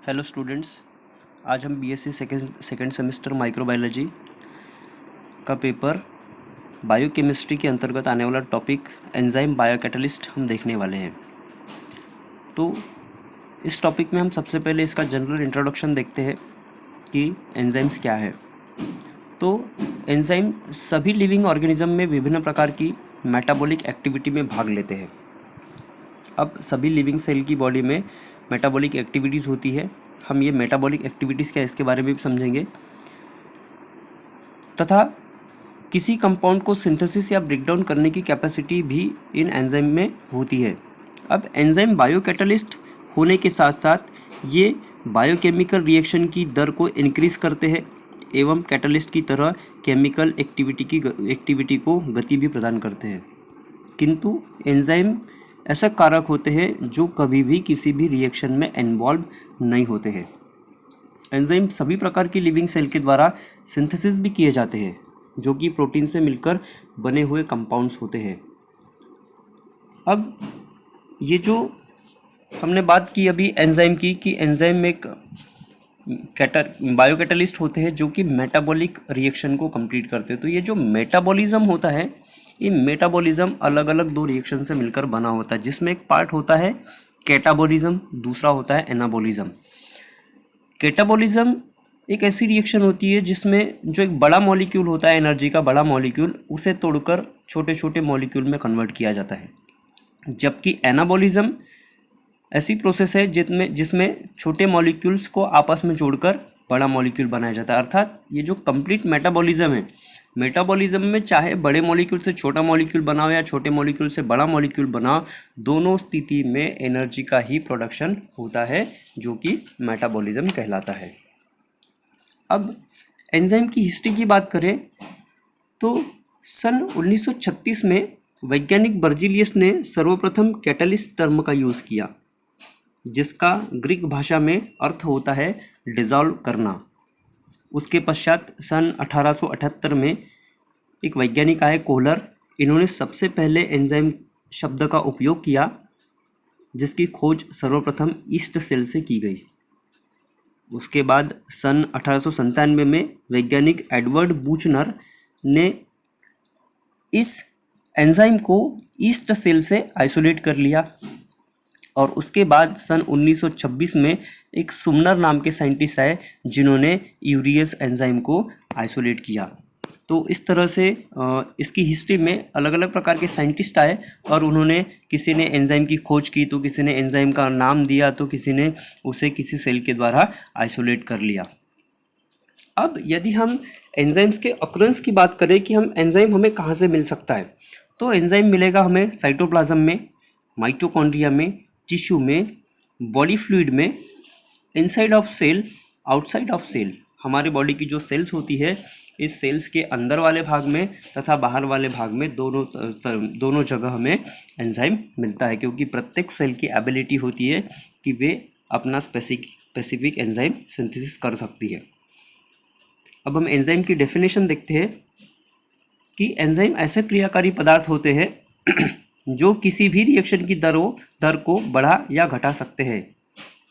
Hello students, आज हम BSc second semester microbiology का पेपर बायोकेमिस्ट्री के अंतर्गत आने वाला टॉपिक एंजाइम बायोकैटलिस्ट हम देखने वाले हैं। तो इस टॉपिक में हम सबसे पहले इसका जनरल इंट्रोडक्शन देखते हैं कि एंजाइम्स क्या है। तो एंजाइम सभी लिविंग ऑर्गेनिज्म में विभिन्न प्रकार की मेटाबॉलिक एक्टिविटी में भाग लेते हैं। अब सभी लिविंग सेल की बॉडी में मेटाबॉलिक एक्टिविटीज़ होती है। हम ये मेटाबॉलिक एक्टिविटीज़ क्या है इसके बारे में भी समझेंगे, तथा किसी कंपाउंड को सिंथेसिस या ब्रेकडाउन करने की कैपेसिटी भी इन एंजाइम में होती है। अब एंजाइम बायोकैटलिस्ट होने के साथ साथ ये बायोकेमिकल रिएक्शन की दर को इंक्रीज करते हैं एवं कैटलिस्ट की तरह केमिकल एक्टिविटी को गति भी प्रदान करते हैं। किंतु एंजाइम ऐसा कारक होते हैं जो कभी भी किसी भी रिएक्शन में इन्वॉल्व नहीं होते हैं। एंजाइम सभी प्रकार की लिविंग सेल के द्वारा सिंथेसिस भी किए जाते हैं, जो कि प्रोटीन से मिलकर बने हुए कंपाउंड्स होते हैं। अब ये जो हमने बात की अभी एंजाइम की कि एंजाइम एक बायोकैटलिस्ट होते हैं जो कि मेटाबॉलिक रिएक्शन को कंप्लीट करते हैं। तो ये जो मेटाबॉलिज्म होता है, ये मेटाबॉलिज्म अलग अलग दो रिएक्शन से मिलकर बना होता है, जिसमें एक पार्ट होता है कैटाबॉलिज्म, दूसरा होता है एनाबॉलिज्म। कैटाबॉलिज्म एक ऐसी रिएक्शन होती है जिसमें जो एक बड़ा मॉलिक्यूल होता है, एनर्जी का बड़ा मॉलिक्यूल, उसे तोड़कर छोटे छोटे मॉलिक्यूल में कन्वर्ट किया जाता है। जबकि एनाबॉलिज्म ऐसी प्रोसेस है जिसमें छोटे मॉलिक्यूल्स को आपस में जोड़कर बड़ा मॉलिक्यूल बनाया जाता है। अर्थात ये जो कंप्लीट मेटाबॉलिज्म है, मेटाबॉलिज्म में चाहे बड़े मॉलिक्यूल से छोटा मॉलिक्यूल बनाओ या छोटे मॉलिक्यूल से बड़ा मॉलिक्यूल बनाओ, दोनों स्थिति में एनर्जी का ही प्रोडक्शन होता है, जो कि मेटाबॉलिज्म कहलाता है। अब एंजाइम की हिस्ट्री की बात करें तो सन 1936 में वैज्ञानिक बर्जीलियस ने सर्वप्रथम कैटलिस्ट टर्म का यूज़ किया, जिसका ग्रीक भाषा में अर्थ होता है डिज़ोल्व करना। उसके पश्चात सन 1878 में एक वैज्ञानिक आए कोहलर, इन्होंने सबसे पहले एंजाइम शब्द का उपयोग किया, जिसकी खोज सर्वप्रथम ईस्ट सेल से की गई। उसके बाद सन 1897 में वैज्ञानिक एडवर्ड बूचनर ने इस एंजाइम को ईस्ट सेल से आइसोलेट कर लिया, और उसके बाद सन 1926 में एक सुमनर नाम के साइंटिस्ट आए जिन्होंने यूरियस एंजाइम को आइसोलेट किया। तो इस तरह से इसकी हिस्ट्री में अलग अलग प्रकार के साइंटिस्ट आए और उन्होंने, किसी ने एंजाइम की खोज की तो किसी ने एंजाइम का नाम दिया तो किसी ने उसे किसी सेल के द्वारा आइसोलेट कर लिया। अब यदि हम एंजाइम्स के ऑकरेंस की बात करें कि हम एंजाइम हमें कहाँ से मिल सकता है, तो एंजाइम मिलेगा हमें साइटोप्लाज्म में, माइटोकॉन्ड्रिया में, टिश्यू में, बॉडी फ्लूइड में, inside of cell, outside of cell. हमारे बॉडी की जो सेल्स होती है, इस सेल्स के अंदर वाले भाग में तथा बाहर वाले भाग में दोनों जगह हमें एंजाइम मिलता है, क्योंकि प्रत्येक सेल की एबिलिटी होती है कि वे अपना स्पेसिफिक एंजाइम सिंथेसिस कर सकती है। अब हम एंजाइम की डेफिनेशन देखते हैं कि एंजाइम ऐसे क्रियाकारी पदार्थ होते हैं जो किसी भी रिएक्शन की दर को बढ़ा या घटा सकते हैं,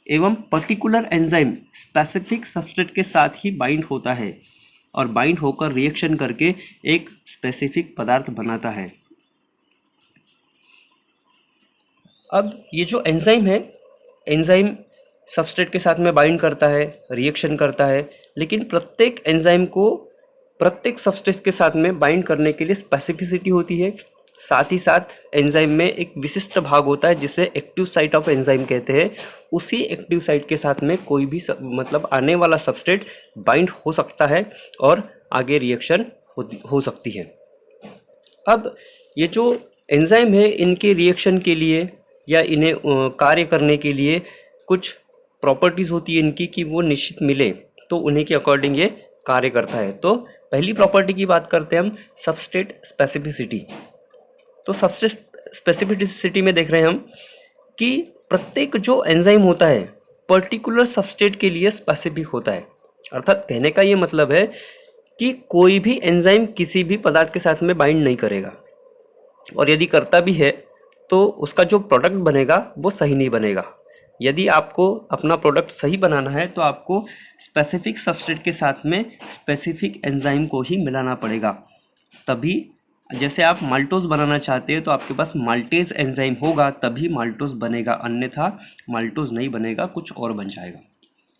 एवं पर्टिकुलर एंजाइम स्पेसिफिक सबस्ट्रेट के साथ ही बाइंड होता है और बाइंड होकर रिएक्शन करके एक स्पेसिफिक पदार्थ बनाता है। अब ये जो एंजाइम है, एंजाइम सबस्ट्रेट के साथ में बाइंड करता है, रिएक्शन करता है, लेकिन प्रत्येक एंजाइम को प्रत्येक सबस्ट्रेट के साथ में बाइंड करने के लिए स्पेसिफिसिटी होती है। साथ ही साथ एंजाइम में एक विशिष्ट भाग होता है जिसे एक्टिव साइट ऑफ एंजाइम कहते हैं। उसी एक्टिव साइट के साथ में कोई भी मतलब आने वाला सबस्ट्रेट बाइंड हो सकता है और आगे रिएक्शन हो सकती है। अब ये जो एंजाइम है, इनके रिएक्शन के लिए या इन्हें कार्य करने के लिए कुछ प्रॉपर्टीज़ होती है इनकी कि वो निश्चित मिले, तो उन्हीं के अकॉर्डिंग ये कार्य करता है। तो पहली प्रॉपर्टी की बात करते हैं हम, सबस्ट्रेट स्पेसिफिसिटी। तो सबस्ट्रेट स्पेसिफिसिटी में देख रहे हैं हम कि प्रत्येक जो एंजाइम होता है पर्टिकुलर सबस्ट्रेट के लिए स्पेसिफिक होता है। अर्थात कहने का ये मतलब है कि कोई भी एंजाइम किसी भी पदार्थ के साथ में बाइंड नहीं करेगा, और यदि करता भी है तो उसका जो प्रोडक्ट बनेगा वो सही नहीं बनेगा। यदि आपको अपना प्रोडक्ट सही बनाना है तो आपको स्पेसिफिक सबस्ट्रेट के साथ में स्पेसिफिक एंजाइम को ही मिलाना पड़ेगा, तभी जैसे आप माल्टोज बनाना चाहते हैं तो आपके पास माल्टेज एंजाइम होगा तभी माल्टोज बनेगा, अन्यथा माल्टोज नहीं बनेगा, कुछ और बन जाएगा।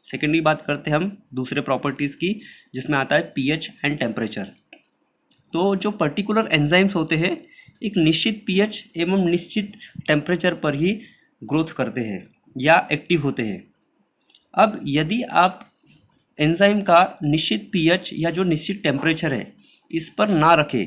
सेकेंडली बात करते हैं हम दूसरे प्रॉपर्टीज़ की, जिसमें आता है पीएच एंड टेम्परेचर। तो जो पर्टिकुलर एंजाइम्स होते हैं एक निश्चित पीएच एवं निश्चित टेम्परेचर पर ही ग्रोथ करते हैं या एक्टिव होते हैं। अब यदि आप एंजाइम का निश्चित पीएच या जो निश्चित टेम्परेचर है इस पर ना रखें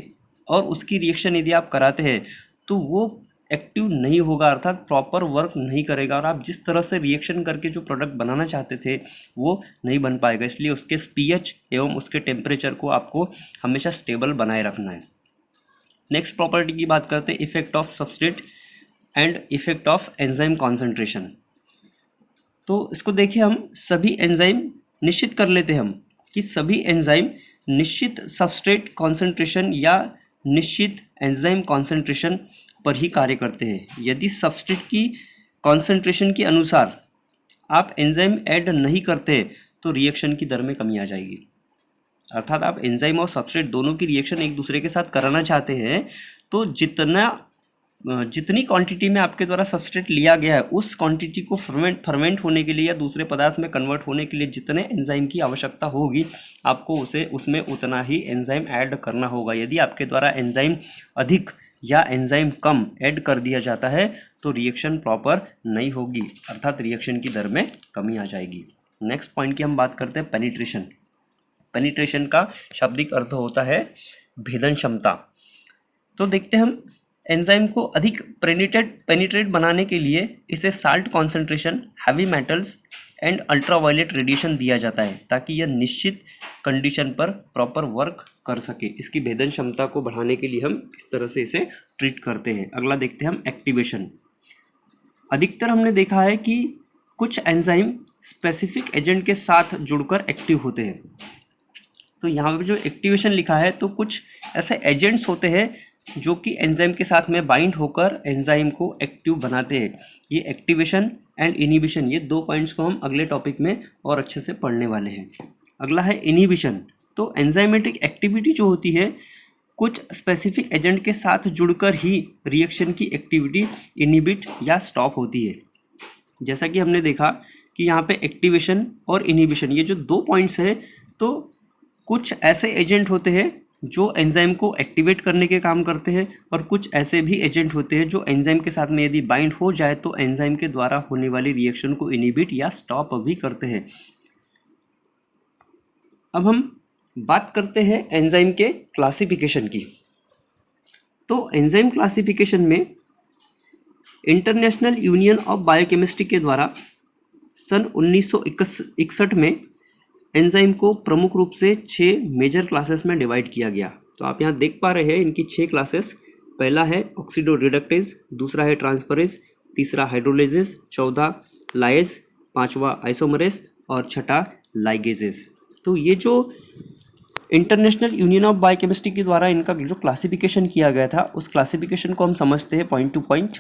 और उसकी रिएक्शन यदि आप कराते हैं तो वो एक्टिव नहीं होगा, अर्थात प्रॉपर वर्क नहीं करेगा और आप जिस तरह से रिएक्शन करके जो प्रोडक्ट बनाना चाहते थे वो नहीं बन पाएगा। इसलिए उसके पीएच एवं उसके टेम्परेचर को आपको हमेशा स्टेबल बनाए रखना है। नेक्स्ट प्रॉपर्टी की बात करते हैं effect of substrate and effect of enzyme concentration. तो इसको देखिए, हम सभी एंजाइम निश्चित कर लेते हैं हम कि सभी एंजाइम निश्चित सबस्ट्रेट कॉन्सेंट्रेशन या निश्चित एंजाइम कॉन्सेंट्रेशन पर ही कार्य करते हैं। यदि सबस्ट्रेट की कॉन्सेंट्रेशन के अनुसार आप एंजाइम ऐड नहीं करते तो रिएक्शन की दर में कमी आ जाएगी। अर्थात आप एंजाइम और सबस्ट्रेट दोनों की रिएक्शन एक दूसरे के साथ कराना चाहते हैं तो जितनी क्वांटिटी में आपके द्वारा सबस्ट्रेट लिया गया है उस क्वांटिटी को फर्मेंट होने के लिए या दूसरे पदार्थ में कन्वर्ट होने के लिए जितने एंजाइम की आवश्यकता होगी आपको उसमें उतना ही एंजाइम ऐड करना होगा। यदि आपके द्वारा एंजाइम अधिक या एंजाइम कम ऐड कर दिया जाता है तो रिएक्शन प्रॉपर नहीं होगी, अर्थात रिएक्शन की दर में कमी आ जाएगी। नेक्स्ट पॉइंट की हम बात करते हैं पेनिट्रेशन। पेनिट्रेशन का शाब्दिक अर्थ होता है भेदन क्षमता। तो देखते हैं हम एंजाइम को अधिक पेनिट्रेट बनाने के लिए इसे salt concentration, heavy metals and ultraviolet radiation दिया जाता है ताकि यह निश्चित कंडीशन पर प्रॉपर वर्क कर सके। इसकी भेदन क्षमता को बढ़ाने के लिए हम इस तरह से इसे ट्रीट करते हैं। अगला देखते हैं हम एक्टिवेशन। अधिकतर हमने देखा है कि कुछ एंजाइम स्पेसिफिक एजेंट के साथ जुड़कर एक्टिव होते हैं। तो यहाँ पे जो एक्टिवेशन लिखा है तो कुछ ऐसे एजेंट्स होते हैं जो कि एंजाइम के साथ में बाइंड होकर एंजाइम को एक्टिव बनाते हैं। ये एक्टिवेशन एंड इनिबिशन, ये दो पॉइंट्स को हम अगले टॉपिक में और अच्छे से पढ़ने वाले हैं। अगला है इनिबिशन। तो एंजाइमेटिक एक्टिविटी जो होती है कुछ स्पेसिफिक एजेंट के साथ जुड़कर ही रिएक्शन की एक्टिविटी इनिबिट या स्टॉप होती है। जैसा कि हमने देखा कि यहाँ पे एक्टिवेशन और इनिबिशन ये जो दो पॉइंट्स है, तो कुछ ऐसे एजेंट होते हैं जो एंजाइम को एक्टिवेट करने के काम करते हैं और कुछ ऐसे भी एजेंट होते हैं जो एंजाइम के साथ में यदि बाइंड हो जाए तो एंजाइम के द्वारा होने वाली रिएक्शन को इनिबिट या स्टॉप भी करते हैं। अब हम बात करते हैं एंजाइम के क्लासिफिकेशन की। तो एंजाइम क्लासिफिकेशन में इंटरनेशनल यूनियन ऑफ बायोकेमिस्ट्री के द्वारा सन 1961 में एंजाइम को प्रमुख रूप से 6 मेजर क्लासेस में डिवाइड किया गया। तो आप यहाँ देख पा रहे हैं इनकी 6 क्लासेस। पहला है ऑक्सीडो रिडक्टेज, दूसरा है ट्रांसफरेज, तीसरा हाइड्रोलेजेस, चौथा लाइज, पांचवा आइसोमरेज और छठा लाइगेजेस। तो ये जो इंटरनेशनल यूनियन ऑफ बायोकेमिस्ट्री के द्वारा इनका जो क्लासिफिकेशन किया गया था उस क्लासिफिकेशन को हम समझते हैं पॉइंट टू पॉइंट।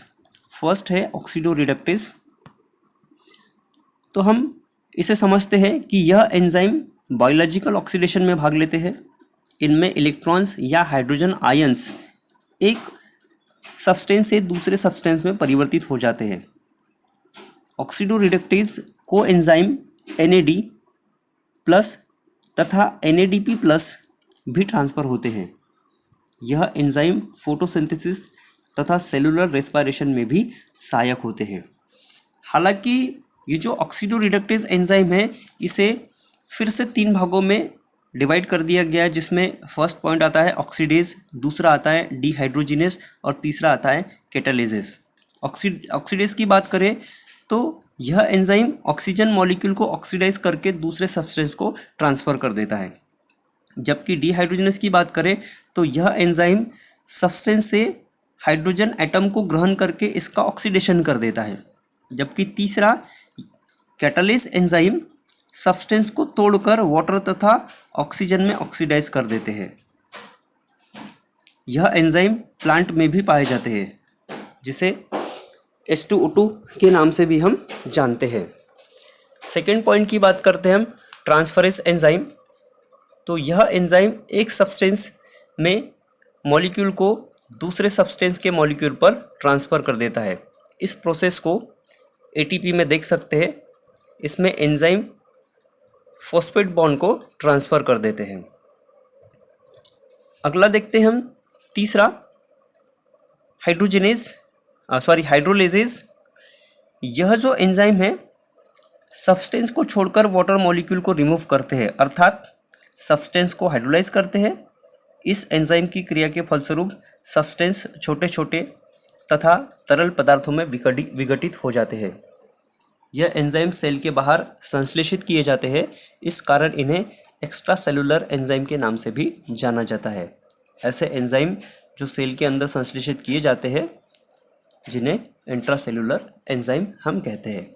फर्स्ट है ऑक्सीडो रिडक्टेज। तो हम इसे समझते हैं कि यह एंजाइम बायोलॉजिकल ऑक्सीडेशन में भाग लेते हैं। इनमें इलेक्ट्रॉन्स या हाइड्रोजन आयंस एक सब्सटेंस से दूसरे सब्सटेंस में परिवर्तित हो जाते हैं। ऑक्सीडो रिडक्टेज को एंजाइम NAD प्लस तथा NADP प्लस भी ट्रांसफ़र होते हैं। यह एंजाइम फोटोसिंथेसिस तथा सेलुलर रेस्पिरेशन में भी सहायक होते हैं। हालांकि ये जो ऑक्सीडो रिडक्टेज एंजाइम है इसे फिर से 3 भागों में डिवाइड कर दिया गया है, जिसमें फर्स्ट पॉइंट आता है ऑक्सीडेज, दूसरा आता है डिहाइड्रोजिनेस और तीसरा आता है कैटालिसिस। ऑक्सीडेज की बात करें तो यह एंजाइम ऑक्सीजन मॉलिक्यूल को ऑक्सीडाइज करके दूसरे सब्सटेंस को ट्रांसफ़र कर देता है। जबकि डिहाइड्रोजिनेस की बात करें तो यह एंजाइम सब्सटेंस से हाइड्रोजन एटम को ग्रहण करके इसका ऑक्सीडेशन कर देता है। जबकि तीसरा कैटालिस एंजाइम सब्सटेंस को तोड़कर वाटर तथा ऑक्सीजन में ऑक्सीडाइज कर देते हैं। यह एंजाइम प्लांट में भी पाए जाते हैं, जिसे H2O2 के नाम से भी हम जानते हैं। सेकेंड पॉइंट की बात करते हैं हम, ट्रांसफरेज एंजाइम। तो यह एंजाइम एक सब्सटेंस में मॉलिक्यूल को दूसरे सब्सटेंस के मॉलिक्यूल पर ट्रांसफ़र कर देता है। इस प्रोसेस को ATP में देख सकते हैं। इसमें एंजाइम फॉस्फेट बॉन्ड को ट्रांसफ़र कर देते हैं। अगला देखते हैं हम, तीसरा हाइड्रोलेजेज। यह जो एंजाइम है सब्सटेंस को छोड़कर वाटर मॉलिक्यूल को रिमूव करते हैं, अर्थात सब्सटेंस को हाइड्रोलाइज करते हैं। इस एंजाइम की क्रिया के फलस्वरूप सब्सटेंस छोटे छोटे तथा तरल पदार्थों में विघटित हो जाते हैं। यह एंजाइम सेल के बाहर संश्लेषित किए जाते हैं, इस कारण इन्हें एक्स्ट्रा सेलुलर एंजाइम के नाम से भी जाना जाता है। ऐसे एंजाइम जो सेल के अंदर संश्लेषित किए जाते हैं जिन्हें इंट्रासेलुलर एंजाइम हम कहते हैं।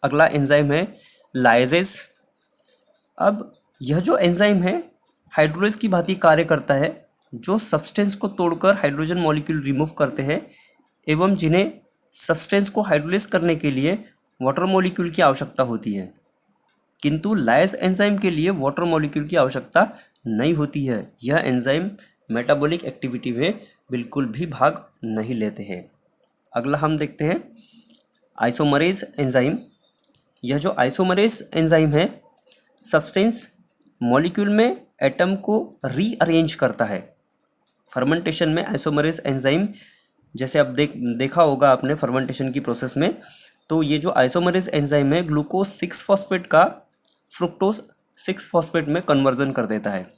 अगला एंजाइम है लाइजेज। अब यह जो एंजाइम है हाइड्रोलेज की भांति कार्य करता है, जो सब्सटेंस को तोड़कर हाइड्रोजन मॉलिक्यूल रिमूव करते हैं एवं जिन्हें सब्सटेंस को हाइड्रोलाइज करने के लिए वाटर मॉलिक्यूल की आवश्यकता होती है। किंतु लाइज एंजाइम के लिए वाटर मॉलिक्यूल की आवश्यकता नहीं होती है। यह एंजाइम मेटाबॉलिक एक्टिविटी में बिल्कुल भी भाग नहीं लेते हैं। अगला हम देखते हैं आइसोमरेज एंजाइम। यह जो आइसोमरेज एंजाइम है सब्सटेंस मॉलिक्यूल में एटम को रीअरेंज करता है। फर्मेंटेशन में आइसोमरेज एंजाइम, जैसे अब देखा होगा आपने फर्मेंटेशन की प्रोसेस में, तो ये जो आइसोमरेज एंजाइम है ग्लूकोज 6 फॉस्फेट का फ्रुक्टोज 6 फॉस्फेट में कन्वर्जन कर देता है।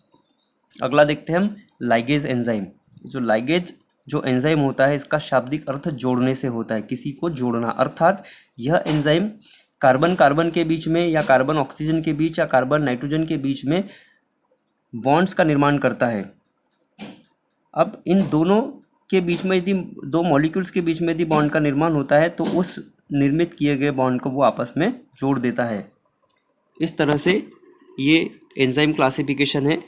अगला देखते हैं हम लाइगेज एंजाइम। जो लाइगेज जो एंजाइम होता है इसका शाब्दिक अर्थ जोड़ने से होता है, किसी को जोड़ना, अर्थात यह एंजाइम कार्बन कार्बन के बीच में या कार्बन ऑक्सीजन के बीच या कार्बन नाइट्रोजन के बीच में बॉन्ड्स का निर्माण करता है। अब इन दोनों के बीच में यदि दो मॉलिक्यूल्स के बीच में यदि बॉन्ड का निर्माण होता है तो उस निर्मित किए गए बॉन्ड को वो आपस में जोड़ देता है। इस तरह से ये एंजाइम क्लासिफिकेशन है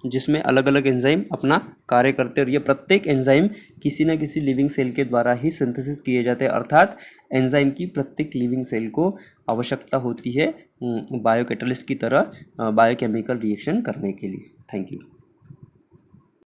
जिसमें अलग अलग एंजाइम अपना कार्य करते हैं और ये प्रत्येक एंजाइम किसी न किसी लिविंग सेल के द्वारा ही सिंथेसिस किए जाते हैं, अर्थात एंजाइम की प्रत्येक लिविंग सेल को आवश्यकता होती है बायोकैटलिस्ट की तरह बायोकेमिकल रिएक्शन करने के लिए। Thank you.